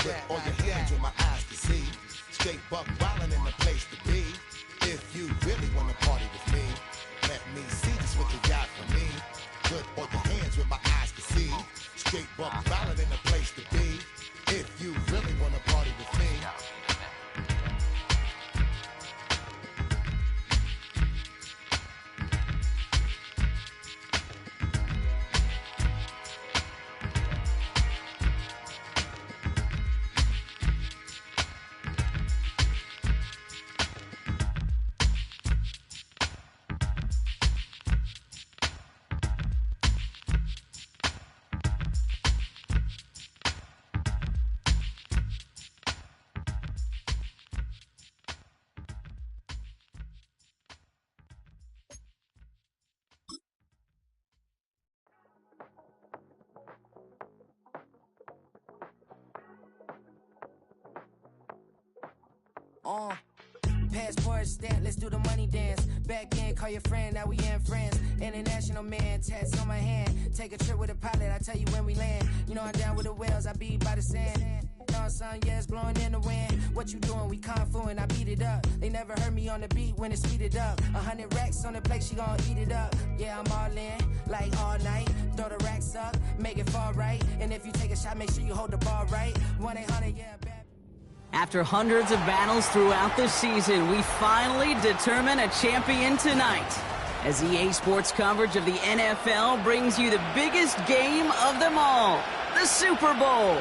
Put all your hands with my eyes to see. Straight buck wildin' in the place to be. If you really wanna party with me, let me see just what you got for me. Put all your hands with my eyes to see. Straight buck wildin' in the place to be. If you really wanna party with me. Passport stamp, let's do the money dance. Back in, call your friend, now we in France. International man, tats on my hand. Take a trip with a pilot, I tell you when we land. You know I'm down with the whales, I be by the sand. Sun, yeah, it's blowing in the wind. What you doing? We kung fu and I beat it up. They never heard me on the beat when it's speeded up. 100 racks on the plate, she gon' eat it up. Yeah, I'm all in, like all night. Throw the racks up, make it fall right. And if you take a shot, make sure you hold the ball right. 1-800, yeah, bad. After hundreds of battles throughout the season, we finally determine a champion tonight. As EA Sports coverage of the NFL brings you the biggest game of them all, the Super Bowl.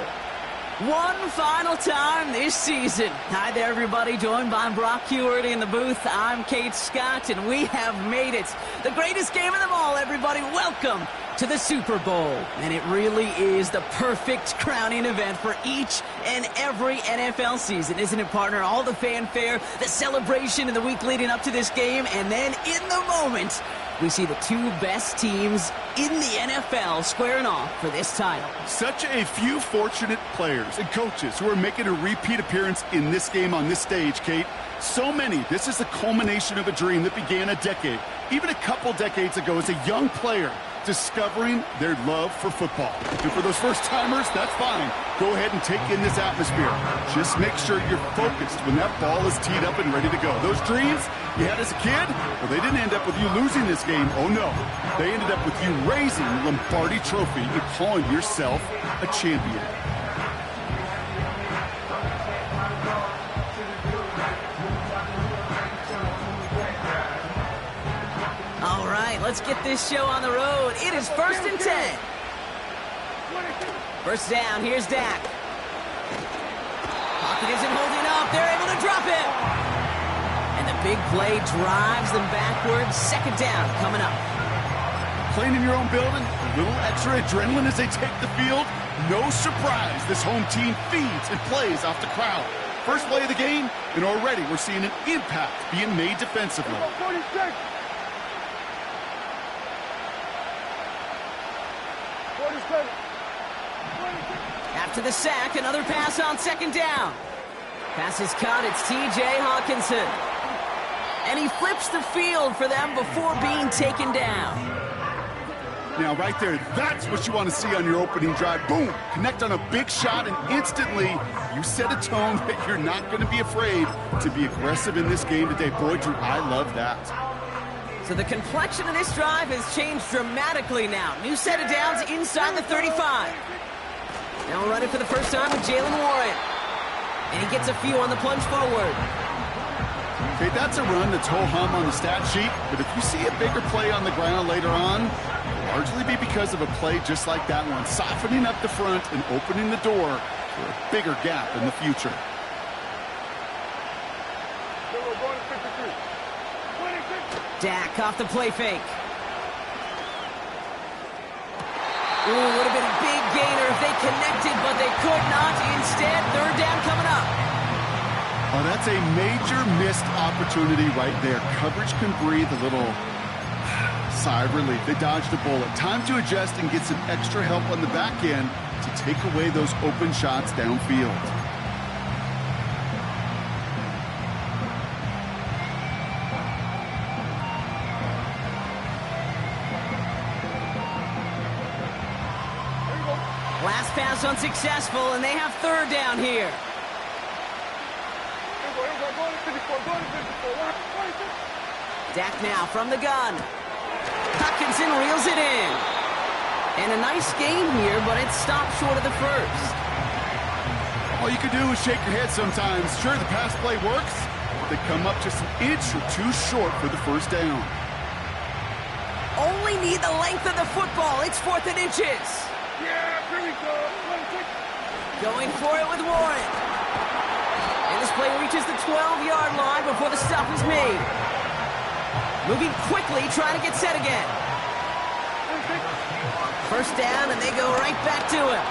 One final time this season. Hi there, everybody. Joined by Brock Hewitt in the booth. I'm Kate Scott, and we have made it. The greatest game of them all, everybody. Welcome to the Super Bowl. And it really is the perfect crowning event for each and every NFL season, isn't it, partner? All the fanfare, the celebration in the week leading up to this game, and then in the moment, we see the two best teams in the NFL squaring off for this title. Such a few fortunate players and coaches who are making a repeat appearance in this game on this stage, Kate. So many. This is the culmination of a dream that began a decade, even a couple decades ago, as a young player discovering their love for football. And for those first-timers, that's fine. Go ahead and take in this atmosphere. Just make sure you're focused when that ball is teed up and ready to go. Those dreams you had as a kid, well, they didn't end up with you losing this game. Oh, no. They ended up with you raising the Lombardi Trophy and calling yourself a champion. All right, let's get this show on the road. It is 1st and 10. First down, here's Dak. Pocket isn't holding up. They're able to drop it. And the big play drives them backwards. Second down coming up. Playing in your own building, a little extra adrenaline as they take the field. No surprise, this home team feeds and plays off the crowd. First play of the game, and already we're seeing an impact being made defensively. After the sack, another pass on second down. Pass is caught, it's T.J. Hawkinson. And he flips the field for them before being taken down. Now, right there, that's what you want to see on your opening drive. Boom! Connect on a big shot, and instantly you set a tone that you're not going to be afraid to be aggressive in this game today. Boy, Drew, I love that. So the complexion of this drive has changed dramatically now. New set of downs inside the 35. Now running for the first time with Jalen Warren. And he gets a few on the plunge forward. Okay, that's a run that's ho-hum on the stat sheet, but if you see a bigger play on the ground later on, it'll largely be because of a play just like that one, softening up the front and opening the door for a bigger gap in the future. Dak off the play fake. Ooh, would have been a big gainer if they connected, but they could not. Instead, third down coming up. Oh, that's a major missed opportunity right there. Coverage can breathe a little sigh of relief. They dodged a bullet. Time to adjust and get some extra help on the back end to take away those open shots downfield. Last pass pass unsuccessful, and they have third down here. Dak now from the gun. Hutchinson reels it in. And a nice game here, but it stopped short of the first. All you can do is shake your head sometimes. Sure, the pass play works, but they come up just an inch or two short for the first down. Only need the length of the football. It's 4th and inches. Yeah, here we go. Going for it with Warren. And this play reaches the 12-yard line before the stop is made. Moving quickly, trying to get set again. First down, and they go right back to him.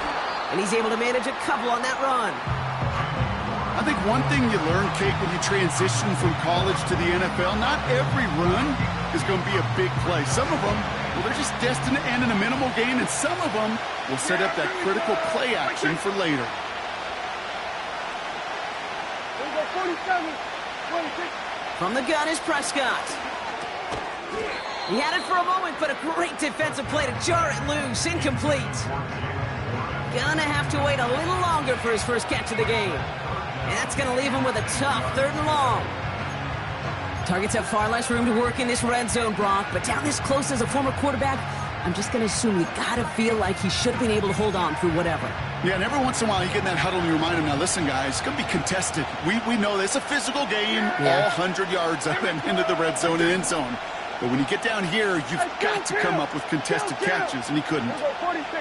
And he's able to manage a couple on that run. I think one thing you learn, Kate, when you transition from college to the NFL, not every run is going to be a big play. Some of them, well, they're just destined to end in a minimal gain, and some of them will set up that critical play action for later. From the gun is Prescott. He had it for a moment, but a great defensive play to jar it loose. Incomplete. Gonna have to wait a little longer for his first catch of the game. And that's gonna leave him with a tough 3rd and long. Targets have far less room to work in this red zone, Brock, but down this close as a former quarterback, I'm just gonna assume you gotta feel like he should have been able to hold on through whatever. Yeah, and every once in a while you get in that huddle and you remind him, now listen guys, it's going to be contested. We know this. It's a physical game, all 100 yards up and into the red zone and end zone. But when you get down here, you've got to come up with contested catches, and he couldn't. 46.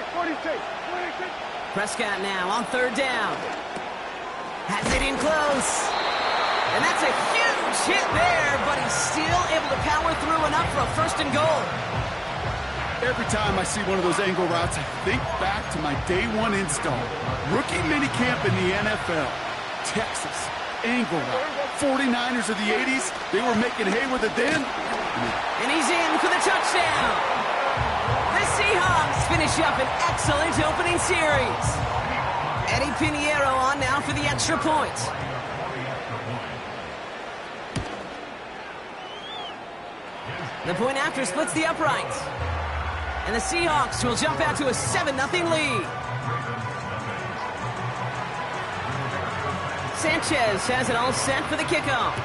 Prescott now on 3rd down. Has it in close. And that's a huge hit there, but he's still able to power through enough for a 1st and goal. Every time I see one of those angle routes, I think back to my day one install. Rookie minicamp in the NFL. Texas, angle route. 49ers of the 80s, they were making hay with it then. And he's in for the touchdown. The Seahawks finish up an excellent opening series. Eddie Pinheiro on now for the extra point. The point after splits the uprights. And the Seahawks will jump out to a 7-0 lead. Sanchez has it all set for the kickoff.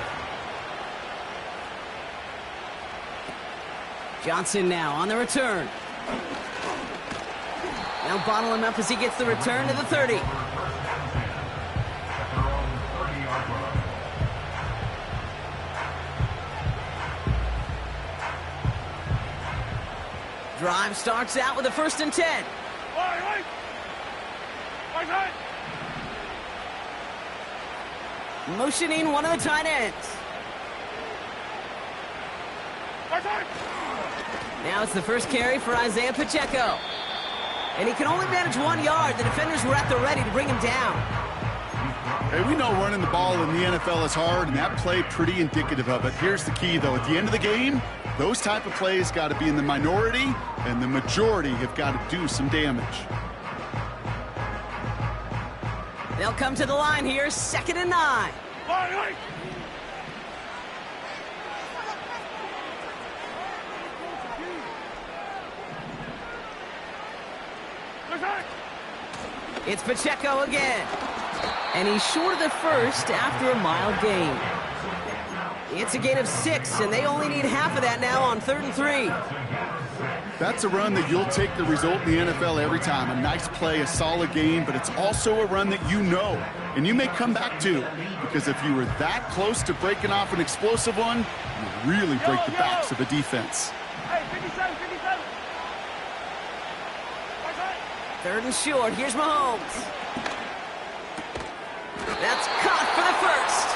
Johnson now on the return. Now bottle him up as he gets the return to the 30. Drive starts out with a 1st and 10. Motioning one of the tight ends. Now it's the first carry for Isaiah Pacheco. And he can only manage 1 yard. The defenders were at the ready to bring him down. Hey, we know running the ball in the NFL is hard, and that play pretty indicative of it. Here's the key, though. At the end of the game, those type of plays got to be in the minority, and the majority have got to do some damage. They'll come to the line here, 2nd and 9. It's Pacheco again. And he's short of the first after a mild gain. It's a gain of 6, and they only need half of that now on 3rd and 3. That's a run that you'll take the result in the NFL every time. A nice play, a solid game, but it's also a run that you know, and you may come back to, because if you were that close to breaking off an explosive one, you really break the backs of a defense. Hey, 57. 3rd and short. Here's Mahomes. That's caught for the first.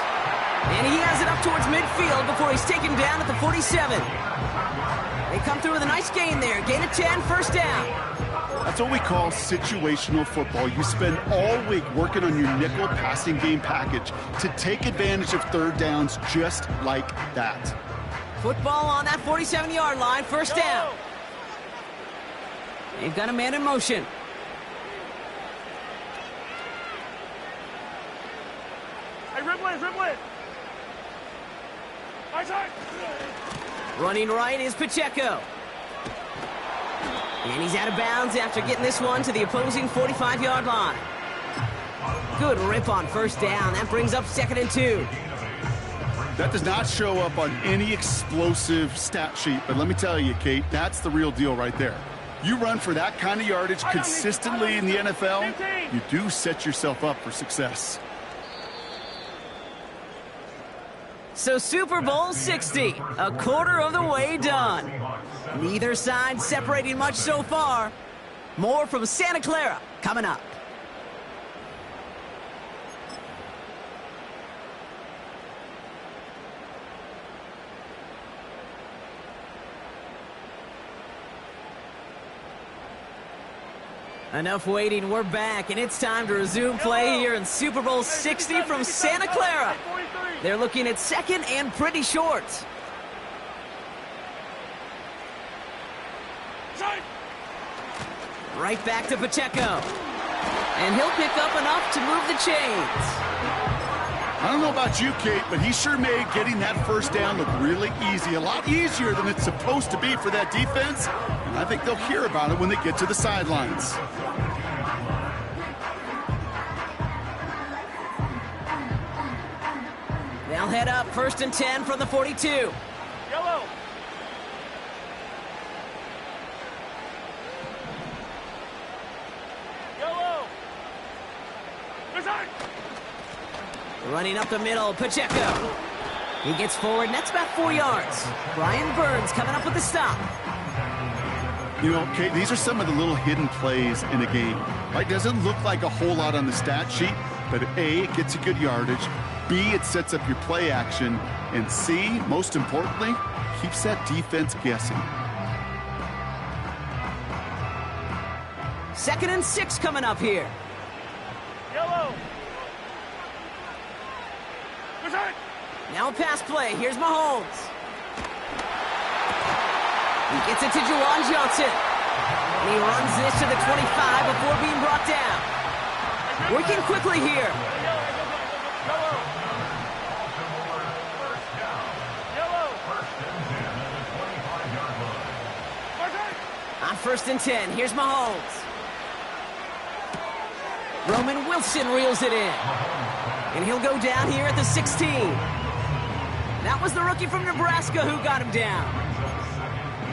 And he has it up towards midfield before he's taken down at the 47. They come through with a nice gain there. Gain of 10, 1st down. That's what we call situational football. You spend all week working on your nickel passing game package to take advantage of 3rd downs just like that. Football on that 47-yard line, 1st down. They've got a man in motion. Hey, Ripley. Right side. Running right is Pacheco. And he's out of bounds after getting this one to the opposing 45-yard line. Good rip on first down. That brings up 2nd and 2. That does not show up on any explosive stat sheet, but let me tell you, Kate, that's the real deal right there. You run for that kind of yardage consistently in the NFL, you do set yourself up for success. So Super Bowl 60, a quarter of the way done. Neither side separating much so far. More from Santa Clara coming up. Enough waiting, we're back, and it's time to resume play here in Super Bowl 60 from Santa Clara. They're looking at 2nd and pretty short. Right back to Pacheco. And he'll pick up enough to move the chains. I don't know about you, Kate, but he sure made getting that first down look really easy. A lot easier than it's supposed to be for that defense. And I think they'll hear about it when they get to the sidelines. They'll head up 1st and 10 from the 42. Yellow. Yellow. Resign. Running up the middle, Pacheco. He gets forward, and that's about 4 yards. Brian Burns coming up with the stop. You know, Kate, these are some of the little hidden plays in a game. Right? Doesn't look like a whole lot on the stat sheet, but A, it gets you good yardage. B, it sets up your play action. And C, most importantly, keeps that defense guessing. 2nd and 6 coming up here. Yellow. Resign. Now a pass play. Here's Mahomes. He gets it to Juwan Johnson. And he runs this to the 25 before being brought down. Working quickly here. On 1st and 10, here's Mahomes. Roman Wilson reels it in. And he'll go down here at the 16. That was the rookie from Nebraska who got him down.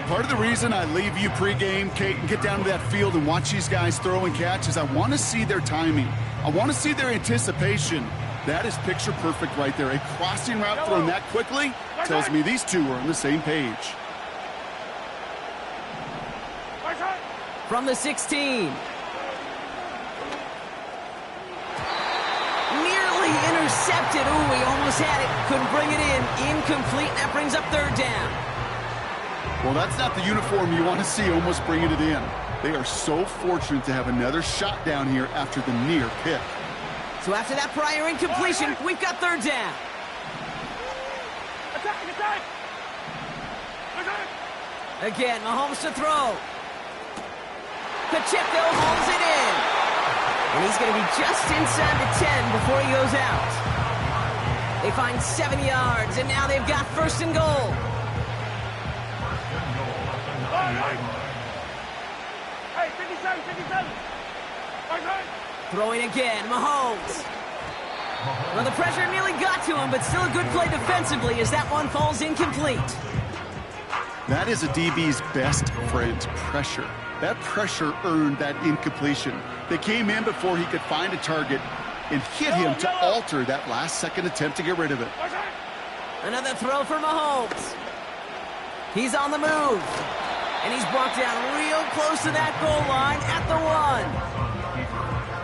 Part of the reason I leave you pregame, Kate, and get down to that field and watch these guys throw and catch is I want to see their timing. I want to see their anticipation. That is picture perfect right there. A crossing route thrown that quickly tells me these two are on the same page. From the 16. Nearly intercepted. Ooh, he almost had it. Couldn't bring it in. Incomplete. That brings up 3rd down. Well, that's not the uniform you want to see almost bringing it in. They are so fortunate to have another shot down here after the near pick. So after that prior incompletion, we've got 3rd down. Attack, attack. Again, Mahomes to throw. Pacheco holds it in. And he's going to be just inside the 10 before he goes out. They find 7 yards, and now they've got 1st and goal. Hey, 57, 57. Throwing again, Mahomes. Well, the pressure nearly got to him, but still a good play defensively as that one falls incomplete. That is a DB's best friend, pressure. That pressure earned that incompletion. They came in before he could find a target and hit him to alter that last-second attempt to get rid of it. Another throw for Mahomes. He's on the move. And he's brought down real close to that goal line at the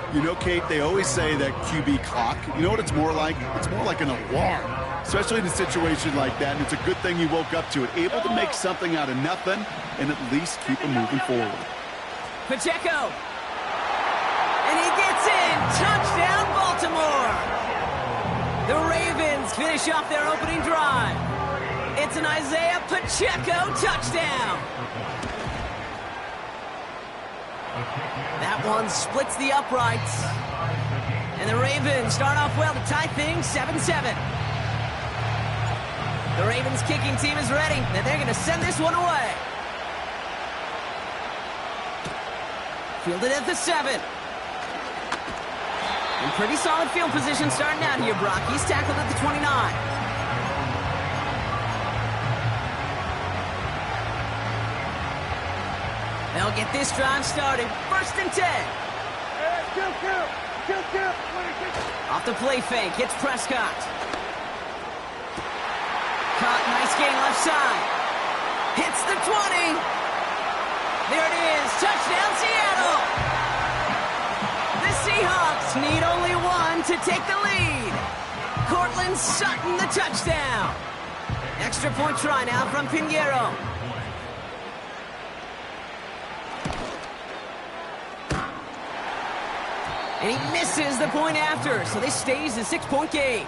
1. You know, Kate, they always say that QB clock, you know what it's more like? It's more like an alarm, especially in a situation like that. And it's a good thing you woke up to it, able to make something out of nothing and at least keep them moving forward. Pacheco. And he gets in. Touchdown, Baltimore. The Ravens finish off their opening drive. It's an Isaiah Pacheco touchdown. That one splits the uprights. And the Ravens start off well to tie things 7-7. The Ravens kicking team is ready, and they're going to send this one away. Fielded at the 7. In pretty solid field position starting out here, Brock. He's tackled at the 29. They'll get this drive started. 1st and 10. Off the play fake, hits Prescott. Caught, nice gain left side. Hits the 20. There it is, touchdown Seattle. The Seahawks need only one to take the lead. Cortland Sutton the touchdown. Extra point try now from Pinheiro. And he misses the point after, so this stays a 6-point game.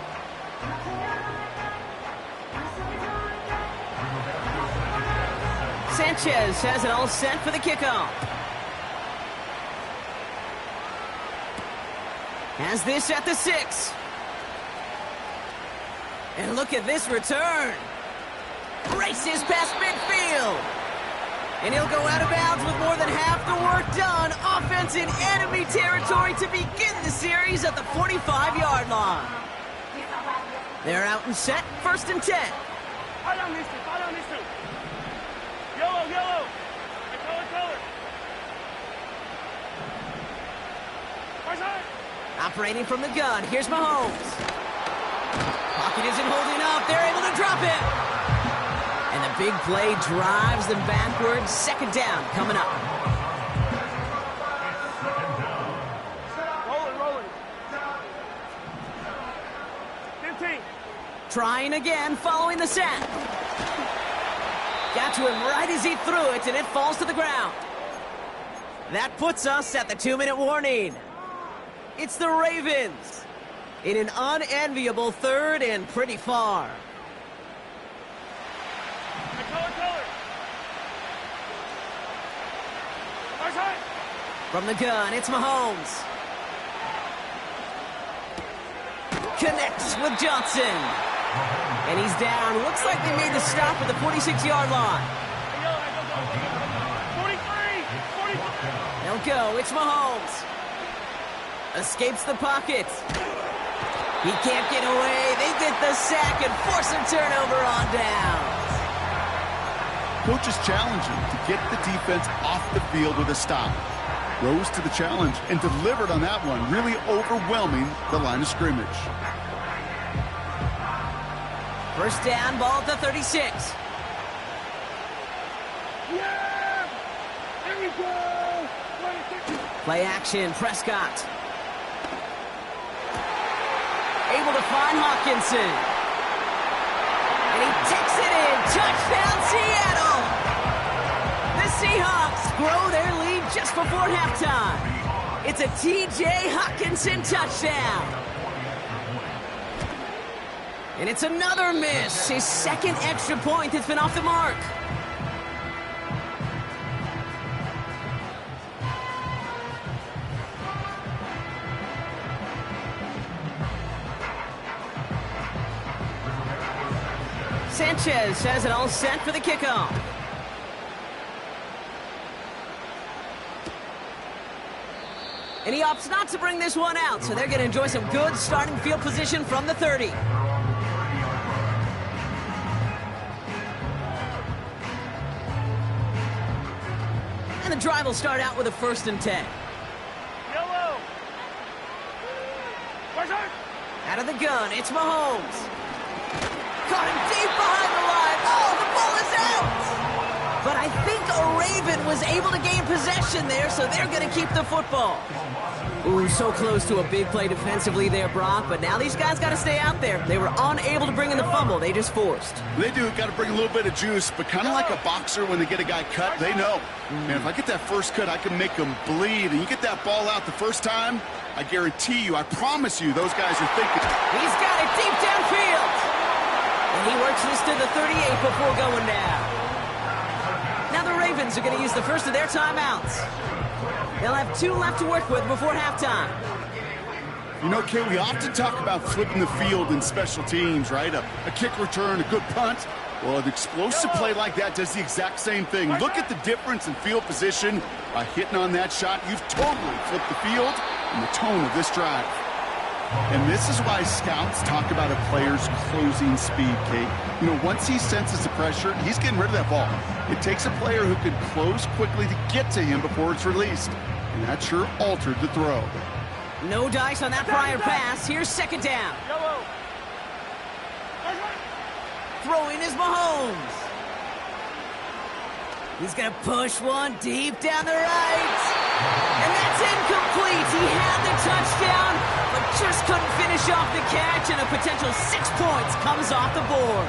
Sanchez has it all set for the kickoff. Has this at the 6. And look at this return. Races past midfield. And he'll go out of bounds with more than half the work done. Offense in enemy territory to begin the series at the 45-yard line. They're out and set, 1st and 10. Yellow, yellow. Color. Operating from the gun, here's Mahomes. Pocket isn't holding up, they're able to drop it. And the big play drives them backwards. 2nd down coming up. Rolling. 15. Trying again, following the sack. Got to him right as he threw it, and it falls to the ground. That puts us at the 2-minute warning. It's the Ravens in an unenviable 3rd and pretty far. From the gun, it's Mahomes. Connects with Johnson. And he's down. Looks like they made the stop at the 46-yard line. 43. They'll go. It's Mahomes. Escapes the pocket. He can't get away. They get the sack and force a turnover on downs. Coaches challenge him to get the defense off the field with a stop. Rose to the challenge and delivered on that one, really overwhelming the line of scrimmage. 1st down, ball at the 36. Yeah! There we go! Play action, Prescott. Able to find Hawkinson. And he takes it in. Touchdown, Seattle! The Seahawks grow their lead just before halftime. It's a T.J. Hawkinson touchdown. And it's another miss. His 2nd extra point that's been off the mark. Sanchez has it all set for the kickoff. And he opts not to bring this one out, so they're going to enjoy some good starting field position from the 30. And the drive will start out with a 1st and 10. Yellow. Out of the gun, it's Mahomes. Caught him deep behind the line. Oh, the ball is out! But I think a Raven was able to gain possession there, so they're going to keep the football. Ooh, so close to a big play defensively there, Brock, but now these guys got to stay out there. They were unable to bring in the fumble. They just forced. They do. Got to bring a little bit of juice, but kind of like a boxer when they get a guy cut, they know. Man, if I get that first cut, I can make them bleed. And you get that ball out the first time, I guarantee you, I promise you, those guys are thinking. He's got it deep downfield. And he works this to the 38 before going down. Now the Ravens are going to use the first of their timeouts. They'll have 2 left to work with before halftime. You know, Kate, we often talk about flipping the field in special teams, right? A kick return, a good punt. Well, an explosive play like that does the exact same thing. Look at the difference in field position. By hitting on that shot, you've totally flipped the field and the tone of this drive. And this is why scouts talk about a player's closing speed, Kate. You know, once he senses the pressure, he's getting rid of that ball. It takes a player who can close quickly to get to him before it's released. And that sure altered the throw. No dice on that prior pass. Here's second down. Throwing is Mahomes. He's going to push one deep down the right. And that's incomplete. He had the touchdown, but just couldn't finish off the catch, and a potential 6 points comes off the board.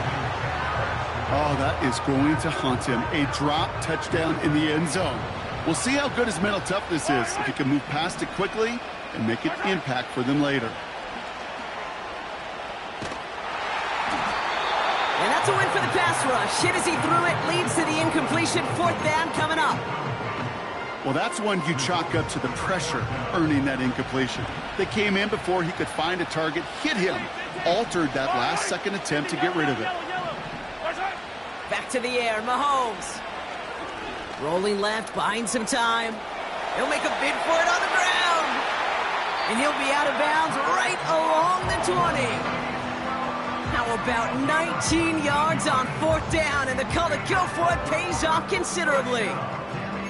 Oh, that is going to haunt him. A drop touchdown in the end zone. We'll see how good his mental toughness is, if he can move past it quickly and make an impact for them later. And that's a win for the pass rush. Hit as he threw it, leads to the incompletion. Fourth down coming up. Well, that's one you chalk up to the pressure earning that incompletion. They came in before he could find a target, hit him, altered that last-second attempt to get rid of it. Back to the air, Mahomes. Rolling left, buying some time. He'll make a bid for it on the ground. And he'll be out of bounds right along the 20. How about 19 yards on fourth down, and the call to go for it pays off considerably.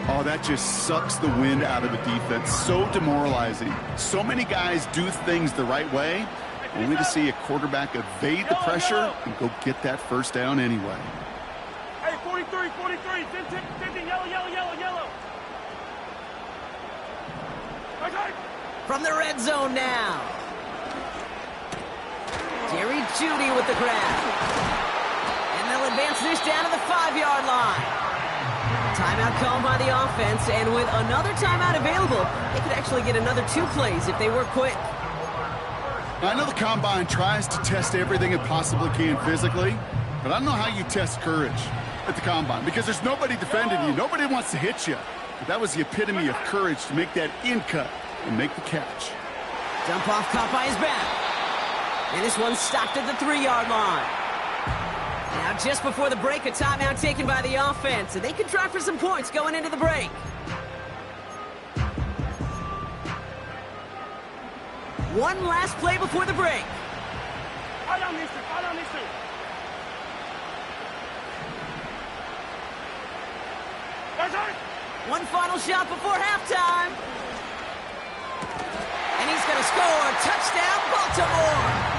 Oh, that just sucks the wind out of a defense. So demoralizing. So many guys do things the right way, only to see a quarterback evade the pressure and go get that first down anyway. Hey, 43, 50, yellow. Okay. From the red zone now. Jerry Jeudy with the grab. And they'll advance this down to the 5-yard line. Timeout called by the offense, and with another timeout available, they could actually get another 2 plays if they work quick. I know the Combine tries to test everything it possibly can physically, but I don't know how you test courage at the Combine, because there's nobody defending you. Nobody wants to hit you. But that was the epitome of courage to make that in cut and make the catch. Dump off caught by his back. And this one stopped at the 3-yard line. Now just before the break, a timeout taken by the offense, and they can try for some points going into the break. One last play before the break. Hold on, mister. One final shot before halftime. And he's going to score. Touchdown, Baltimore.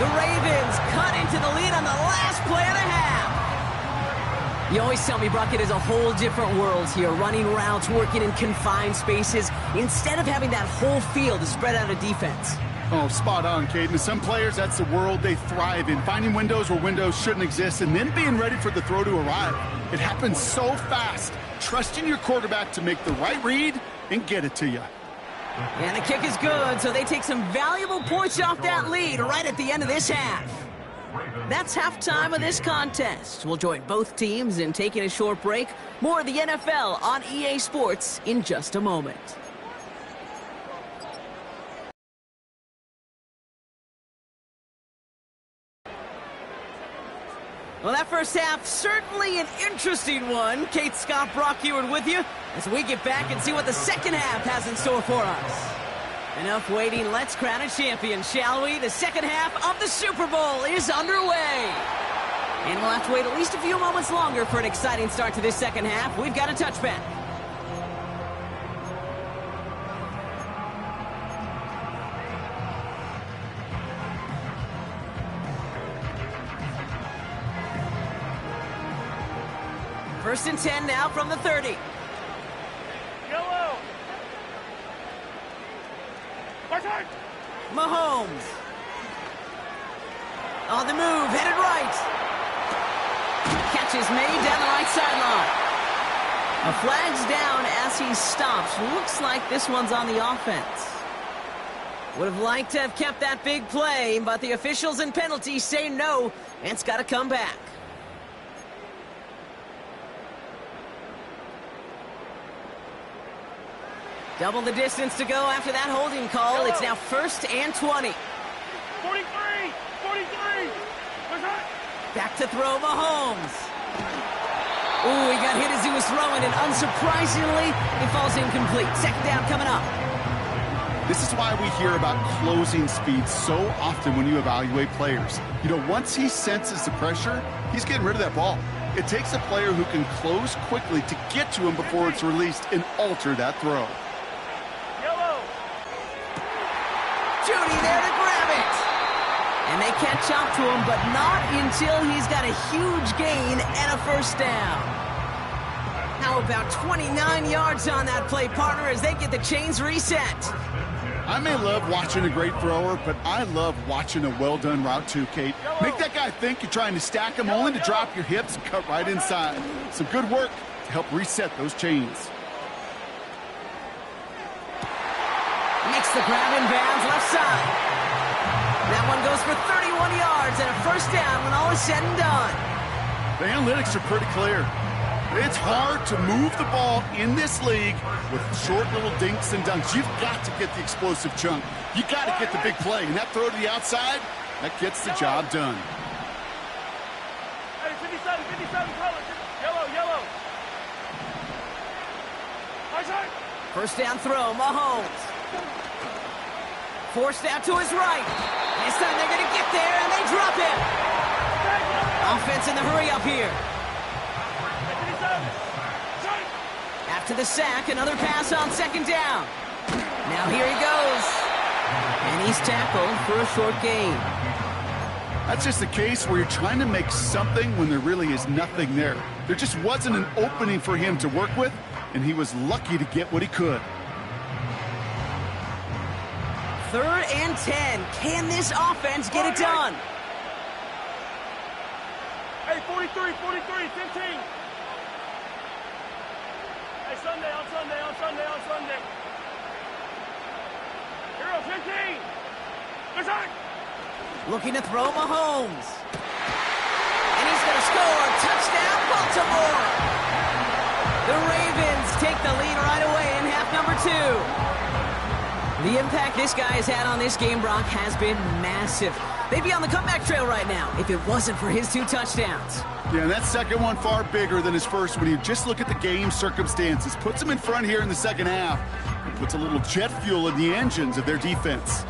The Ravens cut into the lead on the last play of the half. You always tell me, Brock, it is a whole different world here. Running routes, working in confined spaces, instead of having that whole field to spread out a defense. Oh, spot on, Caden. Some players, that's the world they thrive in. Finding windows where windows shouldn't exist and then being ready for the throw to arrive. It happens so fast. Trusting your quarterback to make the right read and get it to you. And the kick is good, so they take some valuable points off that lead right at the end of this half. That's halftime of this contest. We'll join both teams in taking a short break. More of the NFL on EA Sports in just a moment. Well, that first half, certainly an interesting one. Kate, Scott, Brock Heward with you as we get back and see what the second half has in store for us. Enough waiting, let's crown a champion, shall we? The second half of the Super Bowl is underway. And we'll have to wait at least a few moments longer for an exciting start to this second half. We've got a touchback. First and 10 now from the 30. Yellow. Mahomes. On the move, headed right. Catch is made down the right sideline. A flag's down as he stops. Looks like this one's on the offense. Would have liked to have kept that big play, but the officials and penalties say no, and it's got to come back. Double the distance to go after that holding call. It's now 1st and 20. 43. Back to throw, Mahomes. Ooh, he got hit as he was throwing, and unsurprisingly, it falls incomplete. Second down coming up. This is why we hear about closing speed so often when you evaluate players. You know, once he senses the pressure, he's getting rid of that ball. It takes a player who can close quickly to get to him before it's released and alter that throw. Yellow. Judy there to grab it. And they catch up to him, but not until he's got a huge gain and a first down. How about 29 yards on that play, partner, as they get the chains reset? I may love watching a great thrower, but I love watching a well-done route too, Kate. Make that guy think you're trying to stack him, only to drop your hips and cut right inside. Some good work to help reset those chains. Makes the grab in bounds left side. That one goes for 31 yards and a first down when all is said and done. The analytics are pretty clear. It's hard to move the ball in this league with short little dinks and dunks. You've got to get the explosive chunk. You got to get the big play. And that throw to the outside, that gets the job done. Hey, 57, color. Yellow. High side. First down throw, Mahomes. Forced out to his right. This time they're going to get there, and they drop him. Offense in the hurry up here. After the sack, another pass on second down. Now here he goes. And he's tackled for a short gain. That's just a case where you're trying to make something when there really is nothing there. There just wasn't an opening for him to work with, and he was lucky to get what he could. 3rd and 10. Can this offense get it done? Hey, 43, 15. Hey, on Sunday. Hero, 15. Good shot. Looking to throw Mahomes. And he's going to score. Touchdown, Baltimore. The Ravens take the lead right away in half number 2. The impact this guy has had on this game, Brock, has been massive. They'd be on the comeback trail right now if it wasn't for his 2 touchdowns. Yeah, and that second one far bigger than his first when you just look at the game circumstances. Puts him in front here in the second half. And puts a little jet fuel in the engines of their defense.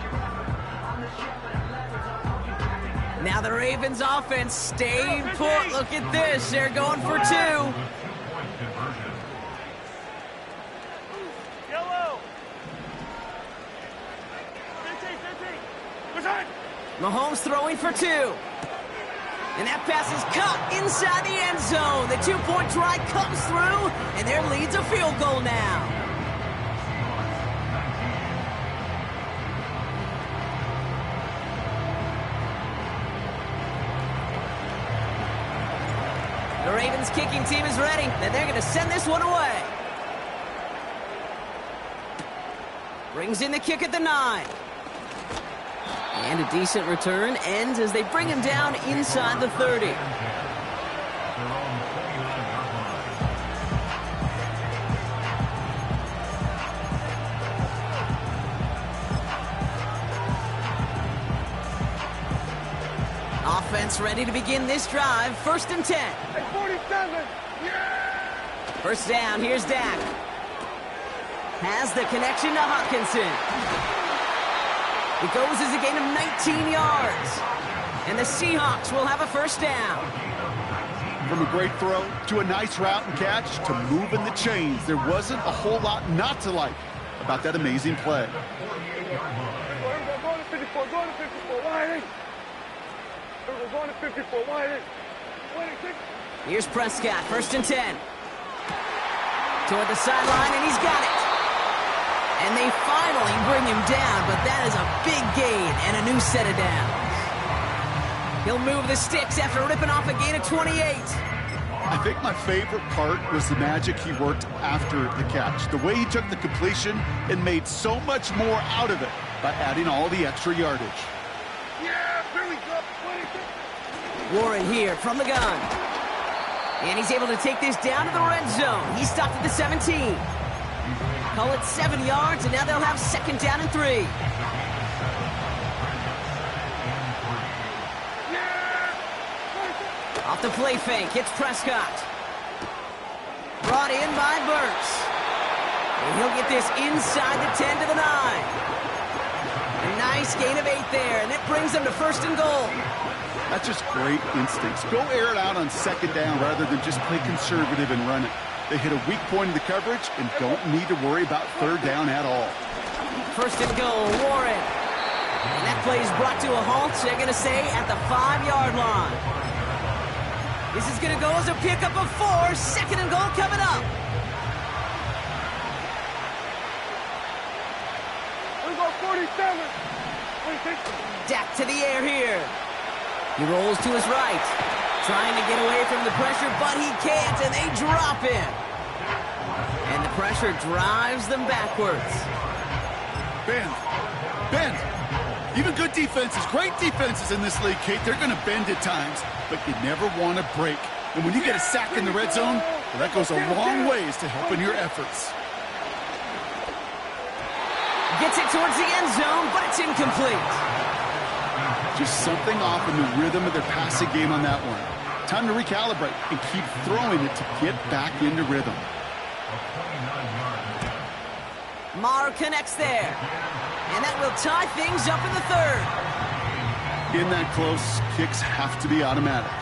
Now the Ravens offense staying put. Look at this. They're going for 2. Yellow. 15. Good shot. Mahomes throwing for 2. And that pass is caught inside the end zone. The 2-point try comes through, and their lead's a field goal now. The Ravens kicking team is ready, and they're going to send this one away. Brings in the kick at the 9. And a decent return ends as they bring him down inside the 30. Offense ready to begin this drive. 1st and 10. Hey, 47. Yeah. First down, here's Dak. Has the connection to Hawkinson. It goes as a gain of 19 yards. And the Seahawks will have a first down. From a great throw to a nice route and catch to moving the chains, there wasn't a whole lot not to like about that amazing play. Going to 54, wide in. Here's Prescott, 1st and 10. Toward the sideline, and he's got it. And they finally bring him down, but that is a big gain and a new set of downs. He'll move the sticks after ripping off a gain of 28. I think my favorite part was the magic he worked after the catch. The way he took the completion and made so much more out of it by adding all the extra yardage. Yeah, here we go. Warren here from the gun. And he's able to take this down to the red zone. He stopped at the 17. Call it 7 yards, and now they'll have 2nd down and 3. Off the play fake, it's Prescott. Brought in by Burks. And he'll get this inside the 10 to the 9. A nice gain of 8 there, and it brings them to 1st and goal. That's just great instincts. Go air it out on 2nd down rather than just play conservative and run it. They hit a weak point in the coverage and don't need to worry about 3rd down at all. 1st and goal, Warren. And that play is brought to a halt, they're going to say, at the 5-yard line. This is going to go as a pickup of 4. 2nd and goal coming up. Let's go 47. Dak to the air here. He rolls to his right. Trying to get away from the pressure, but he can't, and they drop him. And the pressure drives them backwards. Bend. Even good defenses, great defenses in this league, Kate, they're going to bend at times, but you never want to break. And when you get a sack in the red zone, well, that goes a long ways to helping your efforts. Gets it towards the end zone, but it's incomplete. Just something off in the rhythm of their passing game on that one. Time to recalibrate and keep throwing it to get back into rhythm. Maher connects there. And that will tie things up in the 3rd. In that close, kicks have to be automatic.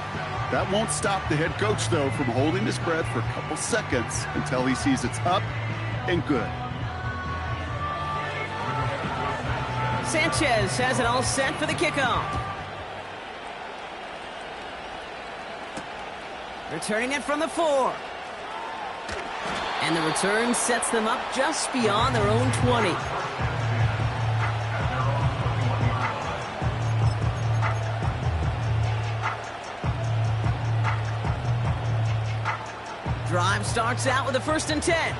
That won't stop the head coach, though, from holding his breath for a couple seconds until he sees it's up and good. Sanchez has it all set for the kickoff. Returning it from the 4. And the return sets them up just beyond their own 20. Drive starts out with a 1st and 10.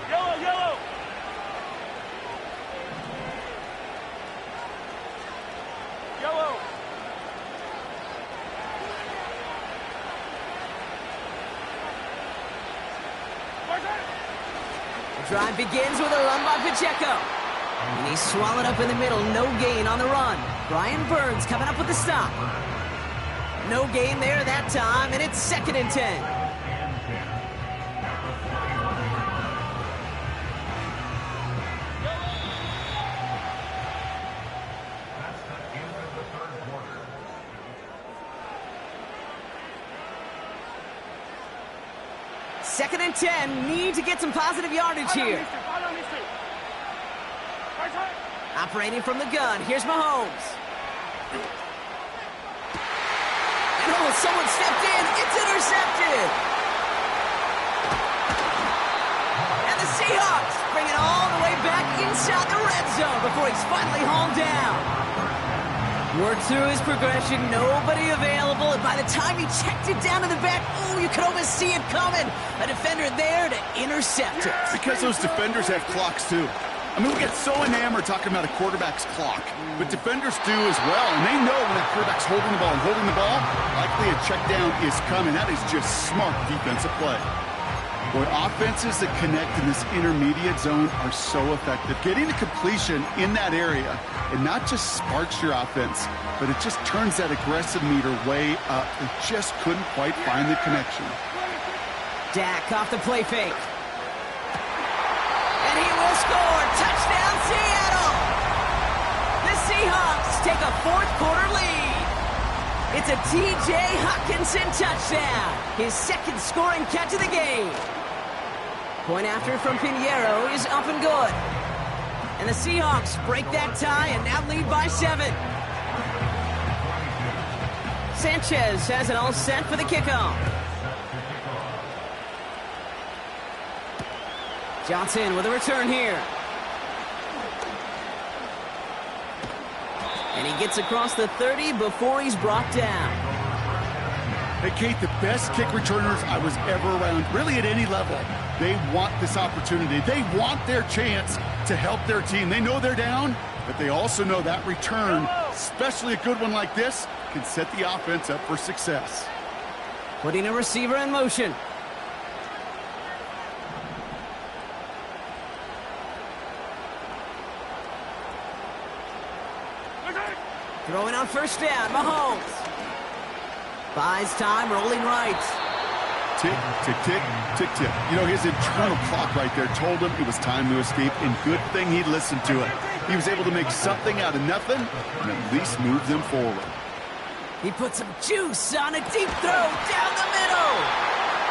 Yellow. The drive begins with a run by Pacheco. And he's swallowed up in the middle. No gain on the run. Brian Burns coming up with the stop. No gain there that time, and it's 2nd and 10. Second and 10, need to get some positive yardage here. Operating from the gun, here's Mahomes. And oh, someone stepped in, it's intercepted. And the Seahawks bring it all the way back inside the red zone before he's finally hauled down. Worked through his progression, nobody available, and by the time he checked it down to the back, oh, you could almost see it coming. A defender there to intercept it. Because those defenders have clocks, too. I mean, we get so enamored talking about a quarterback's clock, but defenders do as well, and they know when that quarterback's holding the ball, likely a check down is coming. That is just smart defensive play. Boy, offenses that connect in this intermediate zone are so effective. Getting the completion in that area, it not just sparks your offense, but it just turns that aggressive meter way up. They just couldn't quite find the connection. Dak off the play fake. And he will score. Touchdown, Seattle! The Seahawks take a 4th quarter lead. It's a T.J. Hockenson touchdown. His 2nd scoring catch of the game. Point after from Pinheiro is up and good. And the Seahawks break that tie and now lead by 7. Sanchez has it all set for the kickoff. Johnson with a return here. And he gets across the 30 before he's brought down. Hey, Kate, the best kick returners I was ever around, really at any level, they want this opportunity. They want their chance to help their team. They know they're down, but they also know that return, especially a good one like this, can set the offense up for success. Putting a receiver in motion. Throwing on 1st down, Mahomes. Buys time, rolling right. Tick, tick, tick, tick, tick. You know, his internal clock right there told him it was time to escape, and good thing he listened to it. He was able to make something out of nothing and at least move them forward. He put some juice on a deep throw down the middle.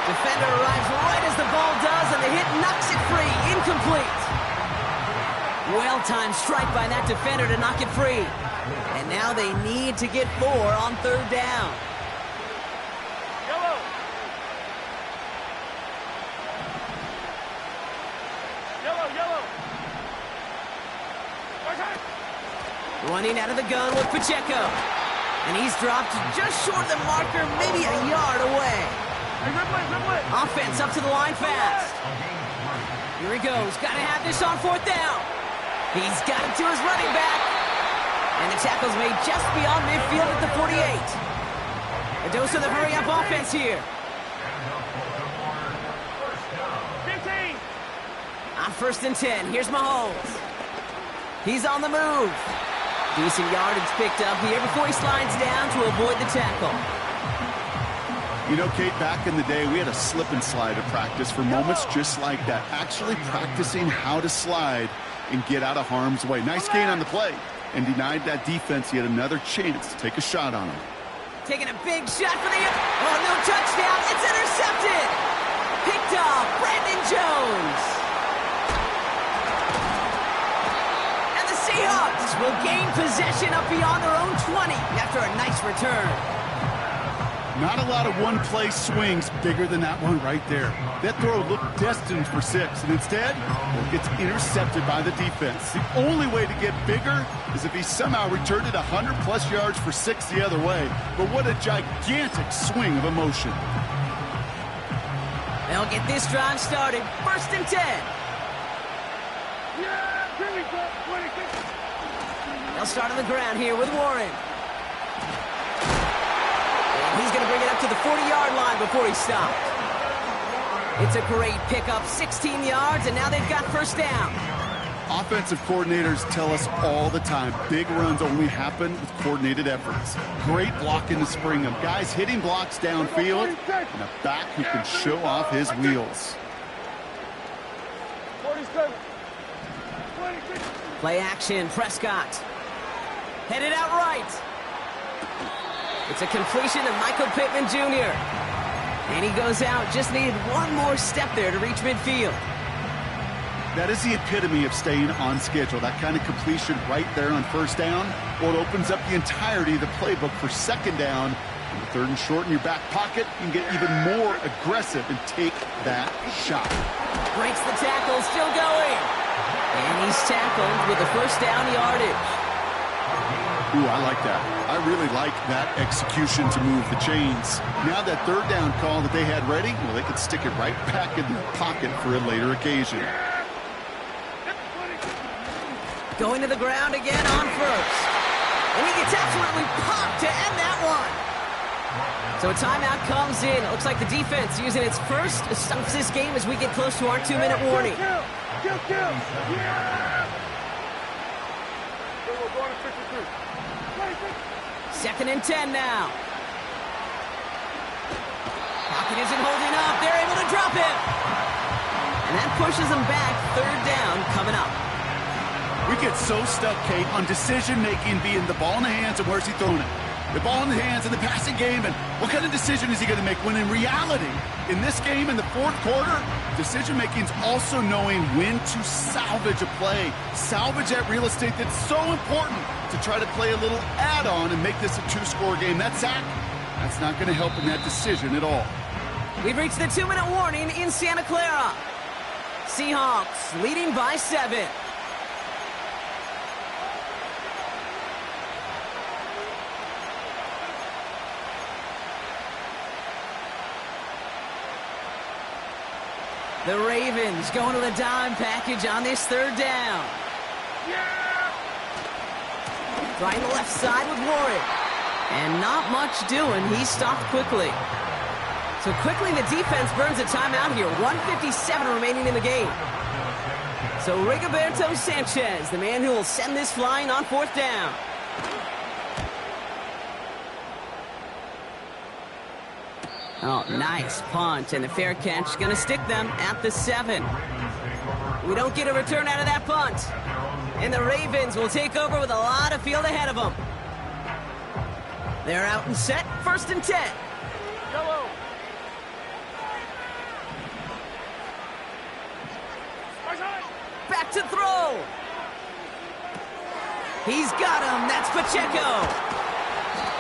Defender arrives right as the ball does, and the hit knocks it free. Incomplete. Well-timed strike by that defender to knock it free. And now they need to get 4 on third down. Yellow. Yellow, yellow. Running out of the gun with Pacheco. And he's dropped just short of the marker, maybe a yard away. Hey, Ripley. Offense up to the line fast. Here he goes. Got to have this on fourth down. He's got it to his running back. And the tackle's made just beyond midfield at the 48. A dose of the hurry-up offense here. 15. On 1st and 10, here's Mahomes. He's on the move. Decent yardage picked up here before he slides down to avoid the tackle. You know, Kate, back in the day, we had a slip and slide at practice for moments just like that. Actually practicing how to slide and get out of harm's way. Nice gain on the play, and denied that defense yet another chance to take a shot on him. Taking a big shot for the... Oh, no touchdown. It's intercepted. Picked off Brandon Jones. And the Seahawks will gain possession up beyond their own 20 after a nice return. Not a lot of one-play swings bigger than that one right there. That throw looked destined for 6, and instead, it gets intercepted by the defense. The only way to get bigger is if he somehow returned it 100-plus yards for 6 the other way. But what a gigantic swing of emotion. They'll get this drive started. 1st and 10. Yeah, here we go. 26. They'll start on the ground here with Warren. He's going to bring it up to the 40-yard line before he stopped. It's a great pickup, 16 yards, and now they've got 1st down. Offensive coordinators tell us all the time, big runs only happen with coordinated efforts. Great block in the spring of guys hitting blocks downfield, and a back who can show off his wheels. 47. 26. Play action, Prescott. Headed out right. It's a completion to Michael Pittman Jr. And he goes out, just needed one more step there to reach midfield. That is the epitome of staying on schedule. That kind of completion right there on 1st down. Well, it opens up the entirety of the playbook for 2nd down. And 3rd and short in your back pocket, you can get even more aggressive and take that shot. Breaks the tackle, still going. And he's tackled with the 1st down yardage. Ooh, I like that. I really like that execution to move the chains. Now that 3rd down call that they had ready, well, they could stick it right back in their pocket for a later occasion. Going to the ground again on 1st. And he gets absolutely popped to end that one. So a timeout comes in. It looks like the defense using its first stops this game as we get close to our 2-minute warning. Kill. Yeah. We're going to 53. 2nd and 10 now. Pocket isn't holding up. They're able to drop him. And that pushes them back. 3rd down coming up. We get so stuck, Kate, on decision-making being the ball in the hands and where's he throwing it. The ball in the hands in the passing game, and what kind of decision is he going to make? When in reality, in this game, in the 4th quarter, decision-making is also knowing when to salvage a play. Salvage that real estate that's so important to try to play a little add-on and make this a 2-score game. That sack, that's not going to help in that decision at all. We've reached the 2-minute warning in Santa Clara. Seahawks leading by 7. The Ravens going to the dime package on this 3rd down. Yeah. Trying the left side with Warren. And not much doing. He stopped quickly. So quickly the defense burns a timeout here. 1:57 remaining in the game. So Rigoberto Sanchez, the man who will send this flying on 4th down. Oh, nice punt, and the fair catch is going to stick them at the 7. We don't get a return out of that punt. And the Ravens will take over with a lot of field ahead of them. They're out and set, 1st and 10. Yellow. Back to throw. He's got him. That's Pacheco.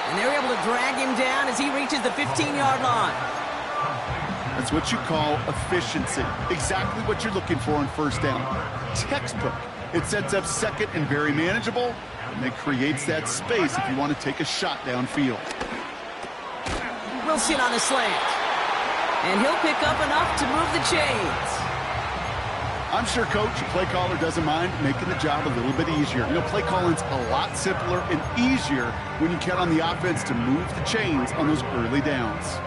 And they're able to drag him down as he reaches the 15-yard line. That's what you call efficiency. Exactly what you're looking for on 1st down. Textbook. It sets up 2nd and very manageable, and it creates that space if you want to take a shot downfield. Wilson on the slant. And he'll pick up enough to move the chains. I'm sure Coach, play caller, doesn't mind making the job a little bit easier. You know, play calling's a lot simpler and easier when you count on the offense to move the chains on those early downs.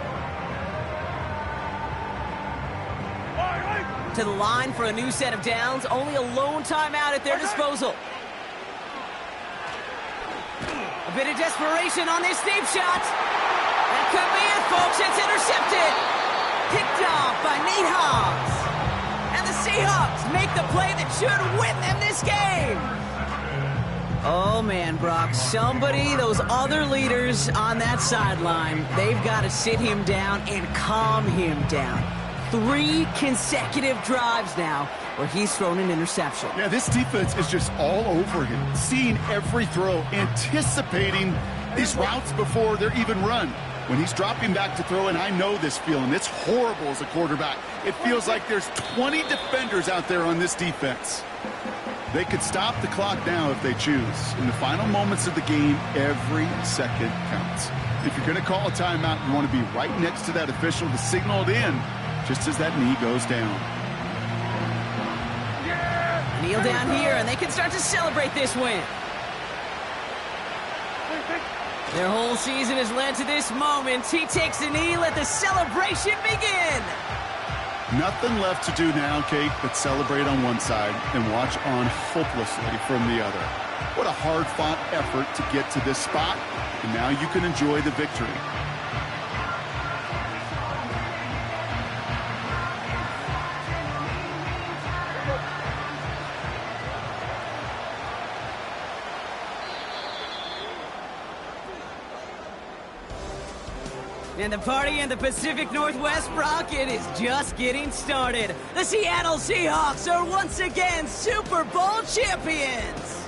To the line for a new set of downs. Only a lone timeout at their disposal. A bit of desperation on this deep shot. That could be it, folks. It's intercepted. Picked off by Nate Hobbs. And the Seahawks make the play that should win them this game. Oh, man, Brock. Somebody, those other leaders on that sideline, they've got to sit him down and calm him down. 3 consecutive drives now where he's thrown an interception. Yeah, this defense is just all over him, seeing every throw, anticipating these routes before they're even run. When he's dropping back to throw, and I know this feeling, it's horrible as a quarterback. It feels like there's 20 defenders out there on this defense. They could stop the clock now if they choose. In the final moments of the game, every second counts. If you're going to call a timeout, you want to be right next to that official to signal it in just as that knee goes down. Kneel down here, and they can start to celebrate this win. Their whole season has led to this moment. He takes a knee, let the celebration begin. Nothing left to do now, Kate, but celebrate on one side and watch on hopelessly from the other. What a hard-fought effort to get to this spot, and now you can enjoy the victory. And the party in the Pacific Northwest, Brock, it is just getting started. The Seattle Seahawks are once again Super Bowl champions.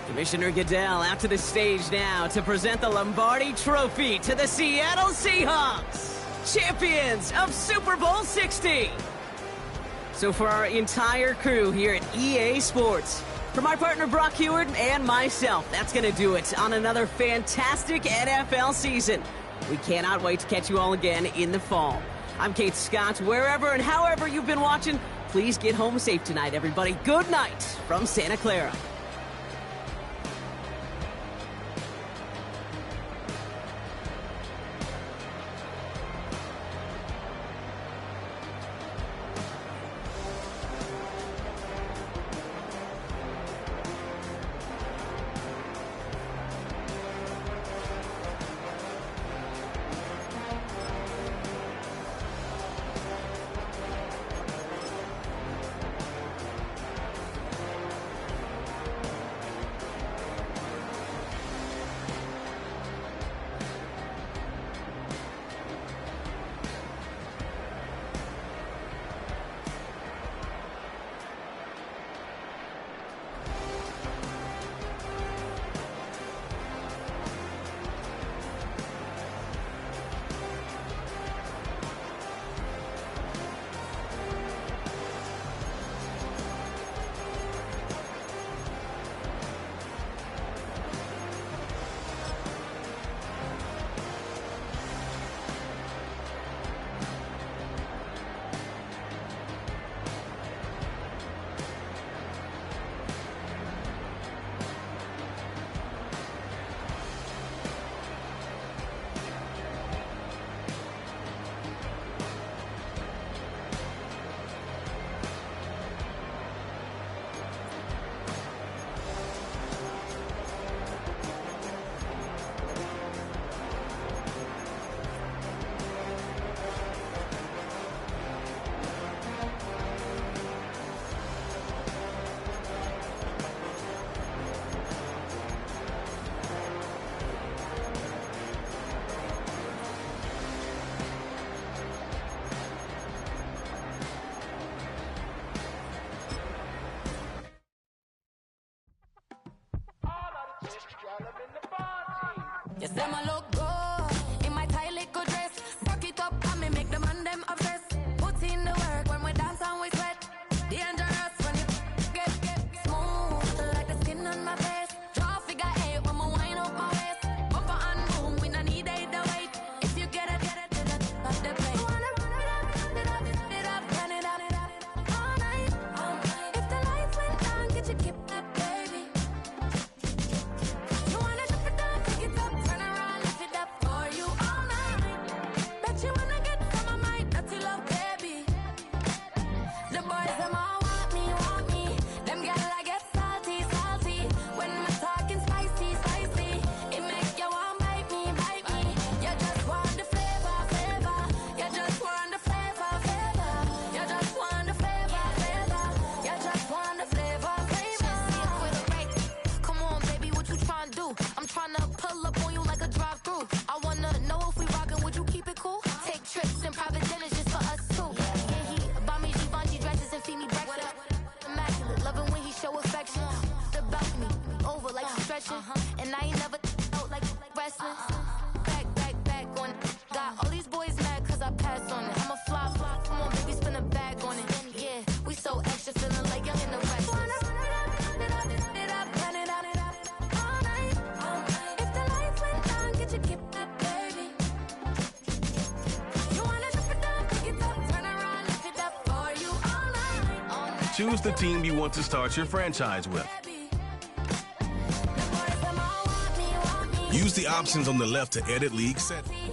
Commissioner Goodell out to the stage now to present the Lombardi Trophy to the Seattle Seahawks, champions of Super Bowl 60. So for our entire crew here at EA Sports, for my partner Brock Heward and myself, that's going to do it on another fantastic NFL season. We cannot wait to catch you all again in the fall. I'm Kate Scott. Wherever and however you've been watching, please get home safe tonight, everybody. Good night from Santa Clara. Yes, them a look good in my tight little dress. Rock it up and me make the man them obsessed. Put in the work when we dance and we sweat. Dangerous when you get smooth like the skin on my face. Draw figure 8 when we wind up my waist. Bumper and boom, we no need it the weight. If you get it, off the plate. You wanna run it up, turn it up all night. If the lights went down, get your kip up, baby. You wanna drop it down, pick it up, turn around, lift it up for you all night. Bet you wanna get some of my dirty love, baby. The boys them all want me. Them girl I get salty. When I'm talking spicy. It make you want bite me. You just want the flavor. You just want the flavor. You just want the flavor. You just want the flavor. Come on, baby, what you tryna do? I'm tryna pull up on you like a drive-through. I wanna know if we rockin', would you keep it cool? Take trips and private dinners just for us two. Yeah, he buy me Givenchy dresses and feed me breakfast. Immaculate, loving when he show affection. The balcony, over like she's stretching. And I ain't never out like wrestling. Back on it. Got all these boys mad cause I passed on it. I'm a flop. Come on, baby, spin a bag on it. Yeah, we so extra, feeling like young in the restless. All night. If the lights went down, get your kip up, baby. You wanna drop it down, pick it up, turn around, lift it up for you all night. Choose the team you want to start your franchise with. The boys them all want me. Use the options on the left to edit league settings.